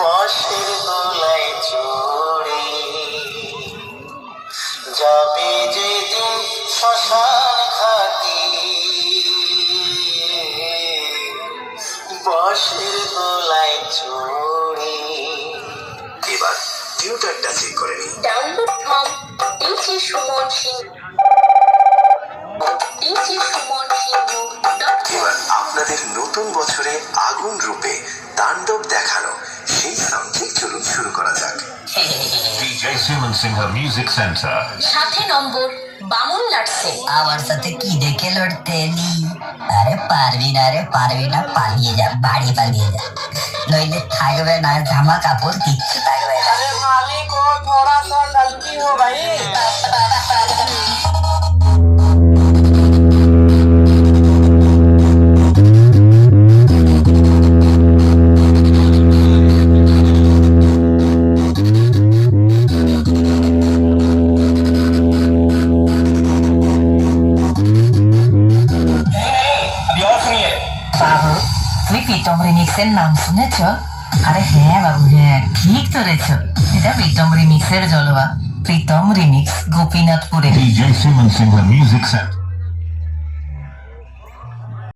বাঁশের দোলায় চড়ে যাবে যেদিন শ্মশান ঘাটে, বাঁশের দোলায় চড়ে। এবার টিউটারটা চেক করে নিই। Download from DJ Suman Singh এবার আপনাদের নতুন বছরে আগুন রূপে তাণ্ডব দেখানো সেই সাউন্ডে চলুন শুরু করা যাক। DJ Suman Singha Music Center. সাথে নম্বর বামুন লাটছে। আমার সাথে কি দেখে লড়তে এলি? আরে পারবি না, পালিয়ে যা, বাড়ি পালিয়ে যা, নইলে থাকবে না জামা কাপড়, কিচ্ছু থাকবে না। अरे मालिक को थोड़ा सा गलती हो गई। বাবু, তুই প্রীতম রিমিক্সের নাম শুনেছ? আরে হ্যাঁ বাবু, হ্যাঁ ঠিক ধরেছ, এটা প্রীতম রিমিক্সের জলওয়া। প্রীতম রিমিক্স, গোপীনাথপুরে। DJ Suman Singha Music Center.